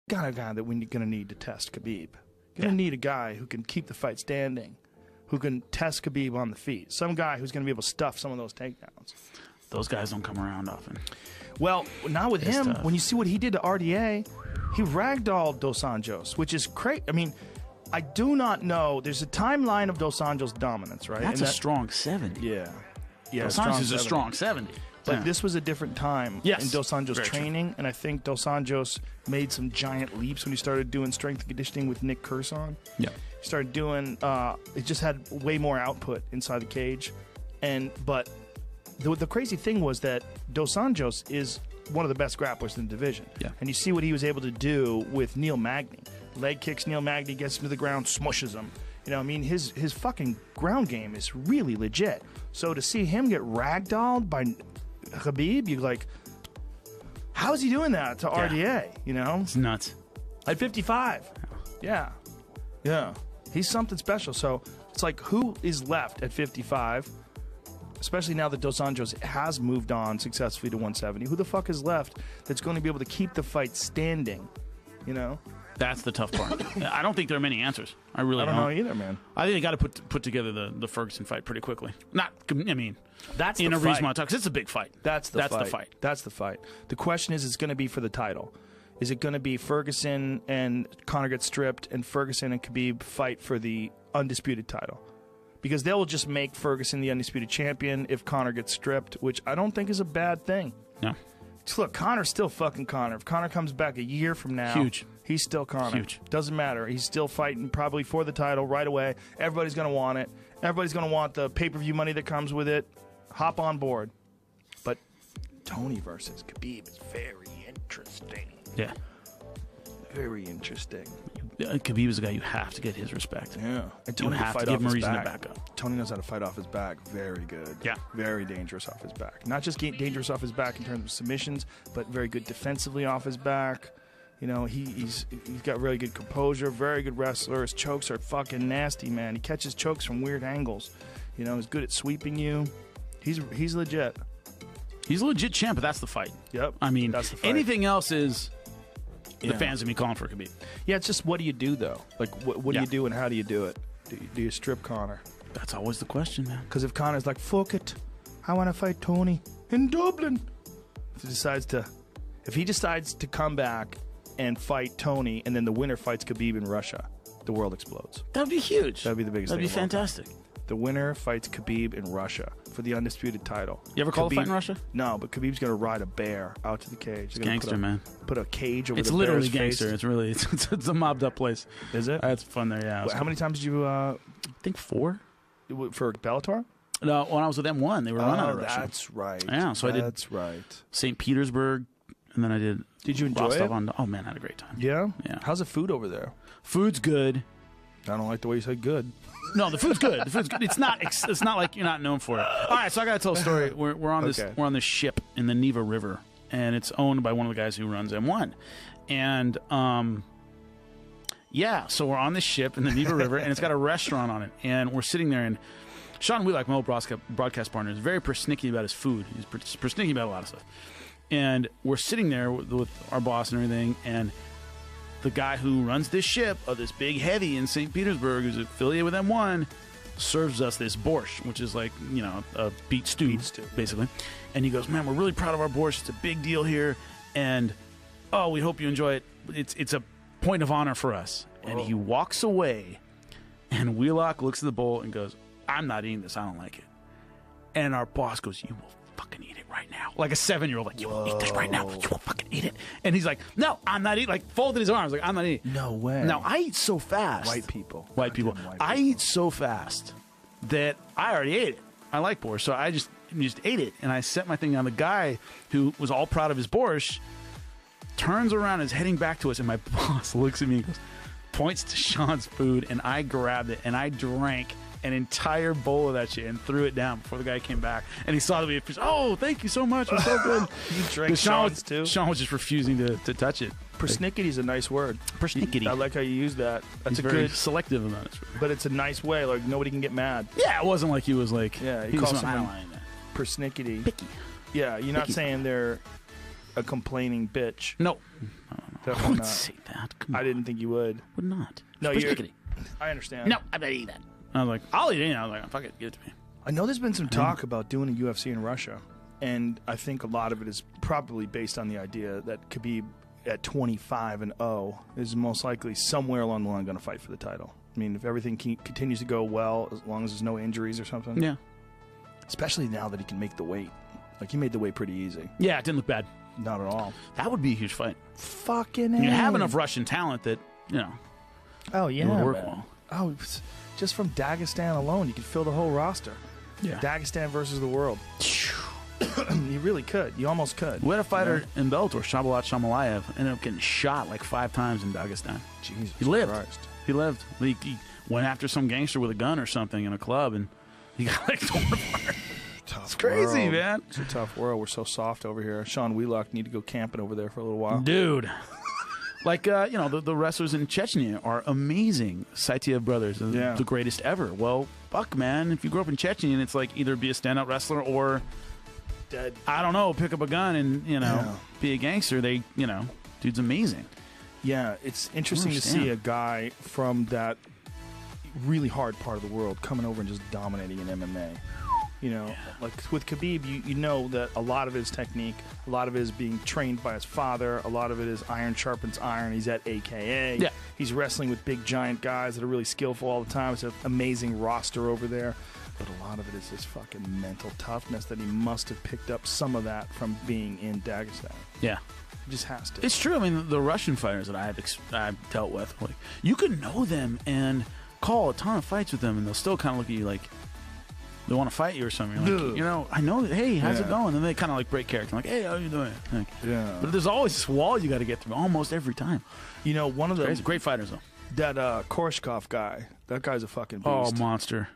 got a guy that we're going to need to test Khabib. You're going to need a guy who can keep the fight standing, who can test Khabib on the feet. Some guy who's going to be able to stuff some of those takedowns. Those guys don't come around often. Well, not with him. Tough. When you see what he did to RDA, he ragdolled Dos Anjos, which is crazy. I mean, I do not know. There's a timeline of Dos Anjos' dominance, right? That's a strong 70. Yeah. Yeah, Dos Anjos is a strong 70. But this was a different time in Dos Anjos' training, and I think Dos Anjos made some giant leaps when he started doing strength and conditioning with Nick Curson. Yeah. He started doing, it just had way more output inside the cage. But the crazy thing was that Dos Anjos is one of the best grapplers in the division. Yeah. And you see what he was able to do with Neil Magny. Leg kicks Neil Magny, gets him to the ground, smushes him. You know, I mean, his fucking ground game is really legit. So to see him get ragdolled by Khabib, you're like, how is he doing that to RDA? You know? It's nuts. At 55. Yeah. Yeah. He's something special. So it's like, who is left at 55? Especially now that Dos Anjos has moved on successfully to 170. Who the fuck is left that's going to be able to keep the fight standing? You know? That's the tough part. I don't think there are many answers. I really don't know either, man. I think they got to put together the Ferguson fight pretty quickly. That's in the a reasonable time because it's a big fight. That's the fight. That's the fight. The question is, it's going to be for the title. Is it going to be Ferguson and Conor gets stripped, and Ferguson and Khabib fight for the undisputed title? Because they will just make Ferguson the undisputed champion if Conor gets stripped, which I don't think is a bad thing. No. Look, Conor's still fucking Conor. If Conor comes back a year from now, he's still Conor. Huge. Doesn't matter. He's still fighting probably for the title right away. Everybody's going to want it. Everybody's going to want the pay-per-view money that comes with it. Hop on board. But Tony versus Khabib is very interesting. Yeah. Very interesting. Khabib is a guy you have to get his respect. Yeah. And You Tony have to give him a reason to back up. Tony knows how to fight off his back. Very good. Yeah. Very dangerous off his back. Not just dangerous off his back in terms of submissions, but very good defensively off his back. You know, he's got really good composure, very good wrestler. His chokes are fucking nasty, man. He catches chokes from weird angles. You know, he's good at sweeping you. He's legit. He's a legit champ, but that's the fight. Yep. I mean, that's the fight. Anything else is the Yeah. fans of me calling for Khabib. Yeah, it's just what do you do, though? Like, what do you do and how do you do it? Do you strip Conor? That's always the question, man. Because if Conor's like, fuck it, I want to fight Tony in Dublin. If he decides to come back and fight Tony, and then the winner fights Khabib in Russia, the world explodes. That'd be huge. That'd be the biggest thing. That'd be fantastic. The winner fights Khabib in Russia for the undisputed title. You ever call a fight in Russia? No, but Khabib's going to ride a bear out to the cage. It's gangster, man. Put a cage over It's the literally bear's gangster. face. It's really it's a mobbed up place. Is it? It's fun there, yeah. How many times did you I think 4. for Bellator? No, when I was with M1, they were running out of Russia. That's right. Yeah, so I did. That's right. St. Petersburg, and then I did. Did you enjoy it? Oh man, I had a great time. Yeah. Yeah. How's the food over there? Food's good. I don't like the way you said good. No, the food's good. The food's good. It's not like you're not known for it. All right, so I got to tell a story. We're on this ship in the Neva River, and it's owned by one of the guys who runs M1. And so we're on this ship in the Neva River, and it's got a restaurant on it. And we're sitting there, and Sean Wheelock, my old broadcast partner, is very persnickety about his food. He's persnickety about a lot of stuff. And we're sitting there with our boss and everything, and the guy who runs this ship, this big heavy in St. Petersburg, who's affiliated with M1, serves us this borscht, which is like, you know, a beet stew, basically. And he goes, man, we're really proud of our borscht. It's a big deal here. And, we hope you enjoy it. It's a point of honor for us. And he walks away, and Wheelock looks at the bowl and goes, I'm not eating this. I don't like it. And our boss goes, you will fucking eat it right now. Like a 7-year-old, like, you will eat this right now. You will fucking eat it. And he's like, no, I'm not eating. Like, folded his arms, like, I'm not eating. No way. Now, I eat so fast. White people. I eat so fast that I already ate it. I like borscht, so I just ate it. And I set my thing down. The guy who was all proud of his borscht turns around and is heading back to us, and my boss looks at me and goes, points to Sean's food, and I grabbed it, and I drank an entire bowl of that shit and threw it down before the guy came back. And he saw that we had fish. Oh, thank you so much. It was so good. You drank Sean's too? Sean was just refusing to touch it. Persnickety is a nice word. Persnickety. I like how you use that. That's He's a very good, selective about it. but it's a nice way. Like, nobody can get mad. Yeah, it wasn't like he was like, he calls someone persnickety. Picky. Yeah, you're not Picky. saying they're a complaining bitch. No. Definitely would not. say that. Come on. I didn't think you would. Would not. No, It's you're. persnickety. I understand. No, I'm not eating that. I was like, I'll eat it. I was like, fuck it, give it to me. I know there's been some talk about doing a UFC in Russia, and I think a lot of it is probably based on the idea that Khabib at 25-0 is most likely somewhere along the line going to fight for the title. I mean, if everything continues to go well, as long as there's no injuries or something. Yeah. Especially now that he can make the weight. Like, he made the weight pretty easy. Yeah, it didn't look bad. Not at all. That would be a huge fight. Fucking You A. have enough Russian talent that, Oh, yeah. it would work man. well. Oh, just from Dagestan alone, you could fill the whole roster. Yeah. Dagestan versus the world. You really could. You almost could. We had a fighter in Bellator, Shabalat Shamalayev, ended up getting shot like 5 times in Dagestan. Jesus He lived. Christ. He lived. He went after some gangster with a gun or something in a club, and he got like torn apart. It's crazy, man. It's a tough world. We're so soft over here. Sean Wheelock need to go camping over there for a little while. Dude. Like, the wrestlers in Chechnya are amazing. Saitiev brothers, the greatest ever. Well, fuck, man. If you grew up in Chechnya, and it's like either be a stand-up wrestler or, Dead. I don't know, pick up a gun and, be a gangster. Dude's amazing. Yeah, it's interesting to see a guy from that really hard part of the world coming over and just dominating in MMA. Like with Khabib, you know that a lot of it is technique, a lot of it is being trained by his father, a lot of it is iron sharpens iron. He's at AKA. Yeah. He's wrestling with big giant guys that are really skillful all the time. It's an amazing roster over there. But a lot of it is this fucking mental toughness that he must have picked up some of that from being in Dagestan. Yeah. He just has to. It's true. I mean, the Russian fighters that I've dealt with, like, you can know them and call a ton of fights with them, and they'll still kind of look at you like they want to fight you or something. You're like, I know. Hey, how's it going? And they kind of like break character, like, hey, how you doing? Like, but there's always this wall you got to get through almost every time. One of the great fighters though. That Korshkov guy, that guy's a fucking beast. Oh, monster.